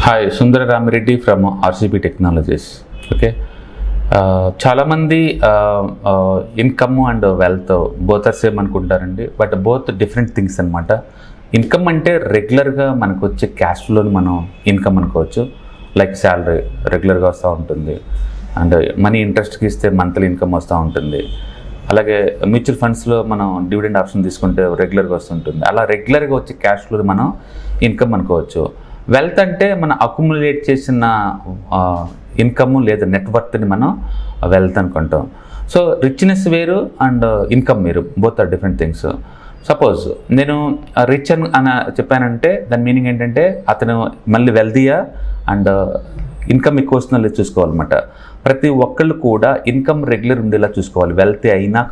Hi, Sundara Ramireddy from RCB technologies. Okay, చాలామంది income and wealth both are same అనుకుంటారండి. But both different things అనమాట. Income అంటే రెగ్యులర్గా మనకు వచ్చే క్యాష్ ఫ్లోని మనం ఇన్కమ్ అనుకోవచ్చు. లైక్ శాలరీ రెగ్యులర్గా వస్తూ ఉంటుంది, అండ్ మనీ ఇంట్రెస్ట్కి ఇస్తే మంత్లీ ఇన్కమ్ వస్తూ ఉంటుంది. అలాగే మ్యూచువల్ ఫండ్స్లో మనం డివిడెండ్ ఆప్షన్ తీసుకుంటే రెగ్యులర్గా వస్తుంటుంది. అలా రెగ్యులర్గా వచ్చే క్యాష్ ఫ్లోని మనం ఇన్కమ్ అనుకోవచ్చు. వెల్త్ అంటే మనం అక్యుములేట్ చేసిన ఇన్కమ్ లేదా నెట్వర్త్ని మనం వెల్త్ అనుకుంటాం. సో రిచ్నెస్ వేరు అండ్ ఇన్కమ్ వేరు, both are different things. Suppose నేను రిచ్ అని చెప్పానంటే దాని మీనింగ్ ఏంటంటే అతను మళ్ళీ వెల్తీయా అండ్ ఇన్కమ్ ఎక్కువ వస్తుందో లేదు చూసుకోవాలన్నమాట. ప్రతి ఒక్కళ్ళు కూడా ఇన్కమ్ రెగ్యులర్ ఉండేలా చూసుకోవాలి. వెల్తీ అయినా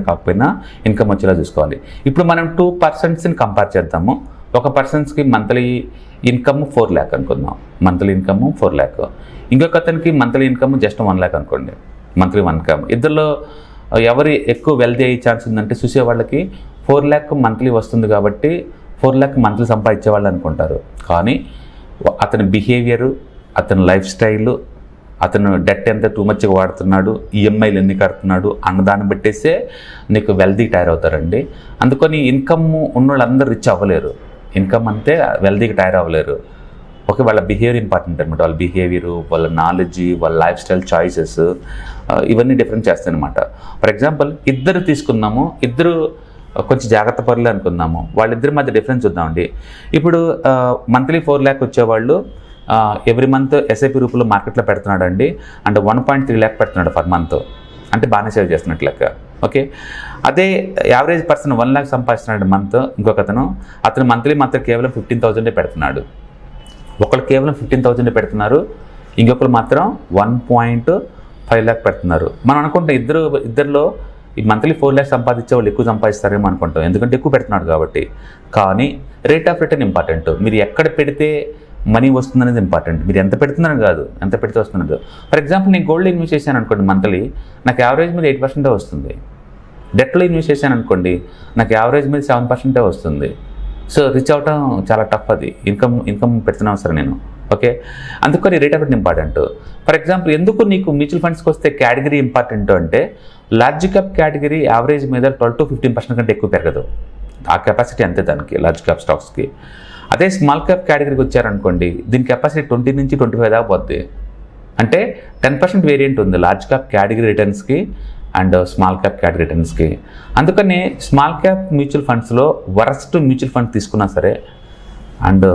కాకపోయినా ఇన్కమ్ వచ్చేలా చూసుకోవాలి. ఇప్పుడు మనం 2 పర్సన్స్ని కంపేర్ చేద్దాము. ఒక పర్సన్స్కి మంత్లీ ఇన్కమ్ 4 lakh అనుకుందాం. Monthly income 4 lakh. ఇంకొక అతనికి మంత్లీ ఇన్కమ్ జస్ట్ 1 lakh అనుకోండి. మంత్లీ ఇన్కమ్ ఇద్దరిలో ఎవరి ఎక్కువ వెల్తీ అయ్యే ఛాన్స్ ఉందంటే చూసే వాళ్ళకి 4 lakh మంత్లీ వస్తుంది కాబట్టి 4 lakh మంత్లీ సంపాదించే వాళ్ళు అనుకుంటారు. కానీ అతని బిహేవియరు, అతని లైఫ్ స్టైలు, అతను డెట్ ఎంత టూ మచ్గా వాడుతున్నాడు, ఈఎంఐలు ఎన్ని కడుతున్నాడు అన్నదాన్ని బట్టేసే నీకు వెల్తీ తయారవుతారండి. అందుకని ఇన్కమ్ ఉన్న వాళ్ళందరూ రిచ్ అవ్వలేరు. ఇన్కమ్ అంతే వెల్తీకి తయారు అవ్వలేరు. ఓకే, వాళ్ళ బిహేవియర్ ఇంపార్టెంట్ అనమాట. వాళ్ళ బిహేవియరు, వాళ్ళ నాలెడ్జ్, వాళ్ళ లైఫ్ స్టైల్ చాయిసెస్ ఇవన్నీ డిఫరెంట్ చేస్తాయి అనమాట. ఫర్ ఎగ్జాంపుల్ ఇద్దరు తీసుకుందాము, ఇద్దరు కొంచెం జాగ్రత్త పరులే అనుకుందాము. వాళ్ళిద్దరి మధ్య డిఫరెన్స్ చూద్దామండి. ఇప్పుడు మంత్లీ 4 lakh వచ్చేవాళ్ళు ఎవ్రీ మంత్ ఎస్ఐపి రూపంలో మార్కెట్లో పెడుతున్నాడు అండి. అండ్ 1.3 lakh పెడుతున్నాడు పర్ మంత్. అంటే బాగానే సేవ్ చేస్తున్నట్లు లెక్క. ఓకే, అదే యావరేజ్ పర్సన్ 1 lakh సంపాదిస్తున్నాడు మంత్. ఇంకొక అతను మంత్లీ కేవలం 15,000 పెడుతున్నాడు. ఒకళ్ళు కేవలం 15,000 పెడుతున్నారు, ఇంకొకరు మాత్రం 1.5 lakh పెడుతున్నారు. మనం అనుకుంటే ఇద్దరిలో ఈ మంత్లీ 4 lakh సంపాదించే వాళ్ళు ఎక్కువ సంపాదిస్తారేమో అనుకుంటాం, ఎందుకంటే ఎక్కువ పెడుతున్నాడు కాబట్టి. కానీ రేట్ ఆఫ్ రిటర్న్ ఇంపార్టెంట్. మీరు ఎక్కడ పెడితే మనీ వస్తుందనేది ఇంపార్టెంట్. మీరు ఎంత పెడుతున్నారని కాదు, ఎంత పెడితే వస్తున్నది. ఫర్ ఎగ్జాంపుల్ నేను గోల్డ్లో ఇన్వెస్ట్ చేశాను అనుకోండి, మంత్లీ నాకు యావరేజ్ మీద 8% వస్తుంది. డెట్లో ఇన్వెస్ట్ చేశాను అనుకోండి, నాకు యావరేజ్ మీద 7% వస్తుంది. సో రిచ్ అవటం చాలా టఫ్. అది ఇన్కమ్ పెడుతున్నాం సరే నేను. ఓకే, అందుకని rate of return important. For example ఎందుకు నీకు మ్యూచువల్ ఫండ్స్కి వస్తే కేటగిరీ ఇంపార్టెంట్ అంటే లార్జ్ క్యాప్ కేటగిరీ యావరేజ్ మీద 12 to 15% కంటే ఎక్కువ పెరగదు. ఆ కెపాసిటీ అంతే దానికి, లార్జ్ క్యాప్ స్టాక్స్కి. అదే స్మాల్ క్యాప్ కేటగిరీకి వచ్చారనుకోండి, దీని కెపాసిటీ 20 నుంచి 25 దాకా పోద్ది. అంటే 10% వేరియంట్ ఉంది లార్జ్ క్యాప్ కేటగిరీ రిటర్న్స్కి అండ్ స్మాల్ క్యాప్ కేటగిరీ రిటర్న్స్కి. అందుకని స్మాల్ క్యాప్ మ్యూచువల్ ఫండ్స్లో వరస్ట్ మ్యూచువల్ ఫండ్ తీసుకున్నా సరే అండ్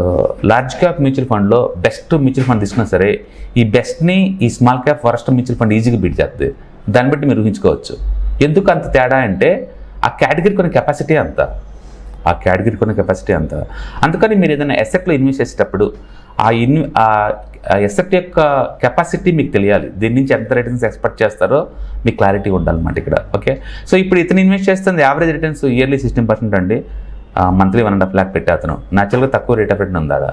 లార్జ్ క్యాప్ మ్యూచువల్ ఫండ్లో బెస్ట్ మ్యూచువల్ ఫండ్ తీసుకున్నా సరే, ఈ బెస్ట్ని ఈ small cap worst mutual fund ఈజీగా బీట్ చేస్తుంది. దాన్ని బట్టి మీరు ఊహించుకోవచ్చు ఎందుకు అంత తేడా అంటే ఆ కేటగిరీ కొన్ని కెపాసిటీ అంత. అందుకని మీరు ఏదైనా ఎసెట్లో ఇన్వెస్ట్ చేసేటప్పుడు ఆ ఎసెట్ యొక్క కెపాసిటీ మీకు తెలియాలి. దీని నుంచి ఎంత రిటర్న్స్ ఎక్స్పెక్ట్ చేస్తారో మీకు క్లారిటీ ఉండాలన్నమాట ఇక్కడ. ఓకే, సో ఇప్పుడు ఇతను ఇన్వెస్ట్ చేస్తుంది యావరేజ్ రిటర్న్స్ ఇయర్లీ 16% అండి. మంత్లీ 1.5 lakh పెట్టే అతను న్యాచురల్గా తక్కువ రేట్ ఆఫ్ రిటర్న్ ఉందా.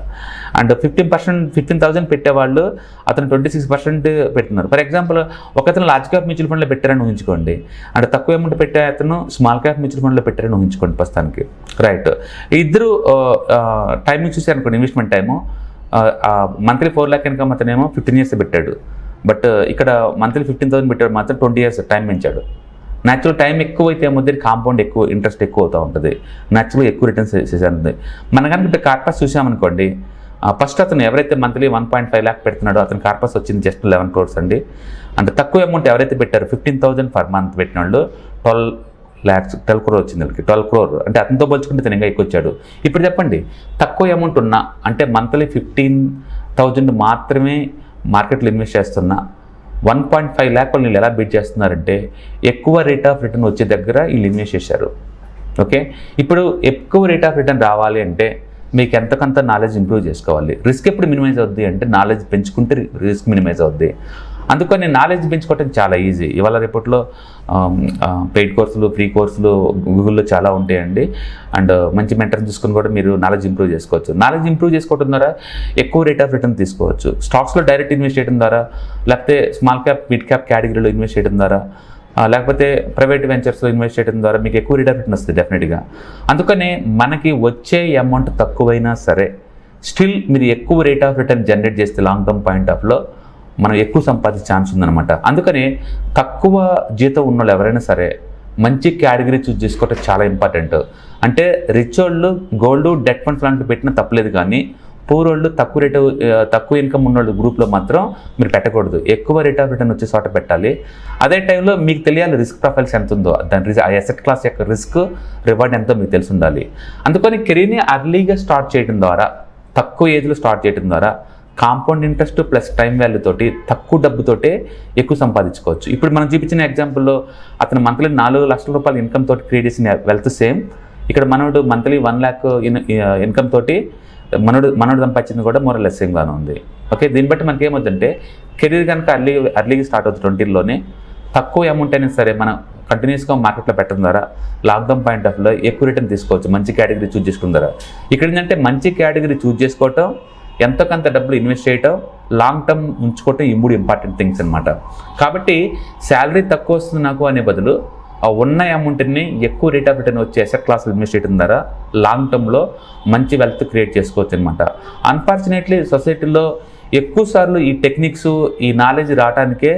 అండ్ 15,000 పెట్టేవాళ్ళు అతను 26% పెడుతున్నారు. ఫర్ ఎగ్జాంపుల్ ఒకతను లార్జ్ క్యాప్ మ్యూచువల్ ఫండ్లో పెట్టారని ఊహించుకోండి, అంటే తక్కువ అమౌంట్ పెట్టే అతను స్మాల్ క్యాప్ మ్యూచువల్ ఫండ్లో పెట్టారని ఊహించుకోండి ప్రస్తుతానికి. రైట్, ఇద్దరు టైమింగ్ చూసారు అనుకోండి, investment time. Monthly 4 lakh income అతనేమో 15 years పెట్టాడు. బట్ ఇక్కడ మంత్లీ 15,000 పెట్టాడు మాత్రం 20 years టైం పెంచాడు. న్యాచురల్ టైం ఎక్కువ అయితే ఏమవుతుంది, కాంపౌండ్ ఎక్కువ ఇంట్రెస్ట్ ఎక్కువ అవుతూ ఉంటుంది. న్యాచురల్గా ఎక్కువ రిటర్న్స్ చేసేది. మన కనుక కార్పస్ చూసామనుకోండి, ఫస్ట్ అతను ఎవరైతే మంత్లీ 1.5 lakh పెడుతున్నాడో అతని కార్పస్ వచ్చింది జస్ట్ 11 crores అండి. అంటే తక్కువ అమౌంట్ ఎవరైతే పెట్టారో 15,000 per month పెట్టిన వాళ్ళు 12 crore వచ్చింది వాళ్ళకి. 12 crore అంటే అతనితో పోల్చుకుంటే తను ఇంకా ఎక్కువ వచ్చాడు. ఇప్పుడు చెప్పండి, తక్కువ అమౌంట్ ఉన్నా అంటే మంత్లీ 15,000 మాత్రమే మార్కెట్లో ఇన్వెస్ట్ చేస్తున్నా 1.5 lakh వాళ్ళు వీళ్ళు ఎలా బీట్ చేస్తున్నారంటే ఎక్కువ రేట్ ఆఫ్ రిటర్న్ వచ్చే దగ్గర వీళ్ళు ఇన్వెస్ట్ చేశారు. ఓకే, ఇప్పుడు ఎక్కువ రేట్ ఆఫ్ రిటర్న్ రావాలి అంటే మీకు ఎంతకంత నాలెడ్జ్ ఇంప్రూవ్ చేసుకోవాలి. రిస్క్ ఎప్పుడు మినిమైజ్ అవుద్ది అంటే నాలెడ్జ్ పెంచుకుంటే రిస్క్ మినిమైజ్ అవుద్ది. అందుకని నాలెడ్జ్ పెంచుకోవటం చాలా ఈజీ. ఇవాళ రేపట్లో పెయిడ్ కోర్సులు, ఫ్రీ కోర్సులు గూగుల్లో చాలా ఉంటాయండి. అండ్ మంచి మెంటర్ని చూసుకుని కూడా మీరు నాలెడ్జ్ ఇంప్రూవ్ చేసుకోవచ్చు. నాలెడ్జ్ ఇంప్రూవ్ చేసుకోవడం ద్వారా ఎక్కువ రేట్ ఆఫ్ రిటర్న్ తీసుకోవచ్చు. స్టాక్స్లో డైరెక్ట్ ఇన్వెస్ట్ చేయడం ద్వారా, లేకపోతే స్మాల్ క్యాప్, మిడ్ క్యాప్ కేటగిరీలో ఇన్వెస్ట్ చేయడం ద్వారా, లేకపోతే ప్రైవేట్ వెంచర్స్లో ఇన్వెస్ట్ చేయడం ద్వారా మీకు ఎక్కువ రేట్ ఆఫ్ రిటర్న్ వస్తుంది డెఫినెట్గా. అందుకని మనకి వచ్చే అమౌంట్ తక్కువైనా సరే స్టిల్ మీరు ఎక్కువ రేట్ ఆఫ్ రిటర్న్ జనరేట్ చేస్తే లాంగ్ టర్మ్ పాయింట్ ఆఫ్లో మనం ఎక్కువ సంపాదించే ఛాన్స్ ఉందన్నమాట. అందుకని తక్కువ జీతం ఉన్న వాళ్ళు ఎవరైనా సరే మంచి కేటగిరీ చూస్ చేసుకోవటం చాలా ఇంపార్టెంట్. అంటే రిచ్ వాళ్ళు గోల్డ్, డెట్ ఫండ్స్ లాంటివి పెట్టినా తప్పలేదు, కానీ పూర్ వాళ్ళు తక్కువ ఇన్కమ్ ఉన్నోళ్ళు గ్రూప్లో మాత్రం మీరు పెట్టకూడదు. ఎక్కువ రేట్ ఆఫ్ రిటర్న్ వచ్చే చోట పెట్టాలి. అదే టైంలో మీకు తెలియాలి రిస్క్ ప్రొఫైల్స్ ఎంత ఉందో, దాని ఆ అసెట్ క్లాస్ యొక్క రిస్క్ రివార్డ్ ఎంతో మీకు తెలిసి ఉండాలి. అందుకని కెరీర్ని అర్లీగా స్టార్ట్ చేయడం ద్వారా, తక్కువ ఏజ్లో స్టార్ట్ చేయడం ద్వారా compound interest plus time value తోటి తక్కువ డబ్బుతోటే ఎక్కువ సంపాదించుకోవచ్చు. ఇప్పుడు మనం చూపించిన ఎగ్జాంపుల్లో అతను మంత్లీ 4 లక్షల రూపాయల ఇన్కమ్ తోటి క్రియేట్ చేసిన వెల్త్ సేమ్. ఇక్కడ మనోడు మంత్లీ 1 lakh ఇన్కమ్ తోటి మనోడు సంపాదించింది కూడా మోర్ లెస్ సేమ్గానే ఉంది. ఓకే, దీన్ని బట్టి మనకి ఏమవుతుందంటే కెరీర్ కనుక అర్లీగా స్టార్ట్ అవుతుంది 20లోనే, తక్కువ అమౌంట్ అయినా సరే మనం కంటిన్యూస్గా మార్కెట్లో పెట్టడం ద్వారా లాంగ్ టర్మ్ పాయింట్ ఆఫ్లో ఎక్కువ రిటర్న్ తీసుకోవచ్చు మంచి కేటగిరీ చూస్ చేసుకున్న ద్వారా. ఇక్కడ ఏంటంటే మంచి కేటగిరీ చూస్ చేసుకోవటం, ఎంతో కొంత డబ్బులు ఇన్వెస్ట్ చేయటం, లాంగ్ టర్మ్ ఉంచుకోవటం, ఈ 3 ఇంపార్టెంట్ థింగ్స్ అనమాట. కాబట్టి శాలరీ తక్కువ వస్తుంది నాకు అనే బదులు ఆ ఉన్న అమౌంట్ని ఎక్కువ రేట్ ఆఫ్ రిటర్న్ వచ్చే అసెట్ క్లాస్లో ఇన్వెస్ట్ చేయడం ద్వారా లాంగ్ టర్మ్లో మంచి వెల్త్ క్రియేట్ చేసుకోవచ్చు అనమాట. అన్ఫార్చునేట్లీ సొసైటీలో ఎక్కువ సార్లు ఈ టెక్నిక్స్, ఈ నాలెడ్జ్ రావడానికే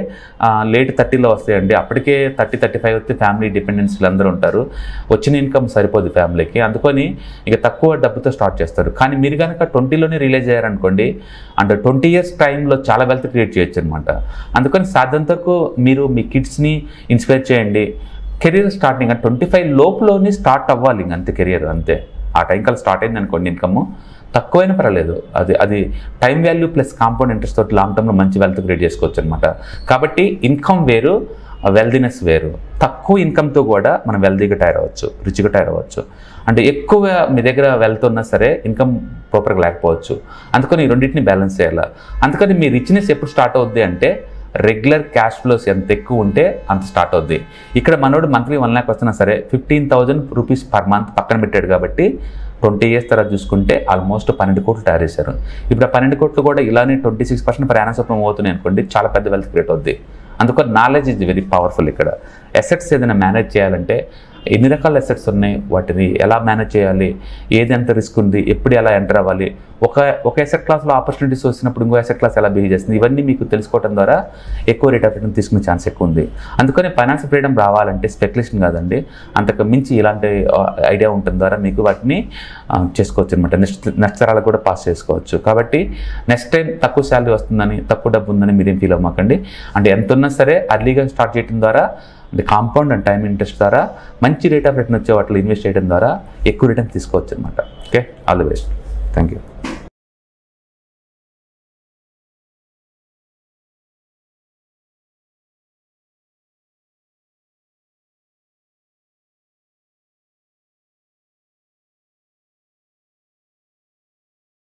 లేట్ 30లో వస్తాయండి. అప్పటికే 30-35 వస్తే ఫ్యామిలీ డిపెండెన్స్లు అందరూ ఉంటారు, వచ్చిన ఇన్కమ్ సరిపోదు ఫ్యామిలీకి. అందుకని ఇక తక్కువ డబ్బుతో స్టార్ట్ చేస్తారు. కానీ మీరు కనుక 20లోనే రిలీజ్ అయ్యారనుకోండి, అంటే 20 years టైంలో చాలా వెల్త్ క్రియేట్ చేయొచ్చు అనమాట. అందుకని సాధ్యంత వరకు మీరు మీ కిడ్స్ని ఇన్స్పైర్ చేయండి. కెరీర్ స్టార్టింగ్ 25 లోపులోనే స్టార్ట్ అవ్వాలి, అంతే కెరియర్ అంతే. ఆ టైం కల్లా స్టార్ట్ అయింది అనుకోండి ఇన్కమ్, తక్కువైనా పర్వాలేదు, అది time value plus compound interest తోటి లాంగ్ టర్మ్లో మంచి వెల్త్ క్రియేట్ చేసుకోవచ్చు అనమాట. కాబట్టి ఇన్కమ్ వేరు, వెల్దీనెస్ వేరు. తక్కువ ఇన్కమ్తో కూడా మనం వెల్దీగా తయారవచ్చు, రిచ్గా తయారవచ్చు. అంటే ఎక్కువ మీ దగ్గర వెల్త్ ఉన్నా సరే ఇన్కమ్ ప్రాపర్గా లేకపోవచ్చు. అందుకని ఈ రెండింటిని బ్యాలెన్స్ చేయాలి. అందుకని మీ రిచ్నెస్ ఎప్పుడు స్టార్ట్ అవుద్ది అంటే రెగ్యులర్ క్యాష్ ఫ్లోస్ ఎంత ఎక్కువ ఉంటే అంత స్టార్ట్ అవుద్ది. ఇక్కడ మనోడు మంత్లీ 1 lakh వస్తున్నా సరే 15,000 రూపీస్ పర్ మంత్ పక్కన పెట్టాడు కాబట్టి 20 years తర్వాత చూసుకుంటే ఆల్మోస్ట్ 12 కోట్లు తయారు చేశారు. ఇప్పుడు ఆ 12 కోట్లు కూడా ఇలానే 26% per annum చొప్పున అవుతున్నాయి అనుకోండి, చాలా పెద్ద వెల్త్ క్రియేట్ అవుద్ది. అందుకని నాలెడ్జ్ ఇస్ వెరీ పవర్ఫుల్. ఇక్కడ అసెట్స్ ఏదైనా మేనేజ్ చేయాలంటే ఎన్ని రకాల అసెట్స్ ఉన్నాయి, వాటిని ఎలా మేనేజ్ చేయాలి, ఏది ఎంత రిస్క్ ఉంది, ఎప్పుడు ఎలా ఎంటర్ అవ్వాలి, ఒక అసెట్ క్లాస్లో ఆపర్చునిటీస్ వచ్చినప్పుడు ఇంకో అసెట్ క్లాస్ ఎలా బిహేవ్ చేస్తుంది, ఇవన్నీ మీకు తెలుసుకోవడం ద్వారా ఎక్కువ రేట్ ఆఫ్ రిటర్న్ తీసుకునే ఛాన్స్ ఎక్కువ ఉంది. అందుకని ఫైనాన్షియల్ ఫ్రీడమ్ రావాలంటే స్పెక్యులేషన్ కాదండి, అంతకు మించి ఇలాంటి ఐడియా ఉండటం ద్వారా మీకు వాటిని చేసుకోవచ్చు అనమాట. నెక్స్ట్ తరాలకు కూడా పాస్ చేసుకోవచ్చు. కాబట్టి నెక్స్ట్ టైం తక్కువ శాలరీ వస్తుందని, తక్కువ డబ్బు ఉందని మీరేం ఫీల్ అవ్వకండి. అంటే ఎంత ఉన్నా సరే అర్లీగా స్టార్ట్ చేయడం ద్వారా, అంటే కాంపౌండ్ అండ్ టైం ఇంట్రెస్ట్ ద్వారా మంచి రేట్ ఆఫ్ రిటర్న్ వచ్చే వాటిలో ఇన్వెస్ట్ చేయడం ద్వారా ఎక్కువ రిటర్న్ తీసుకోవచ్చు అనమాట. Okay, all the best. Thank you.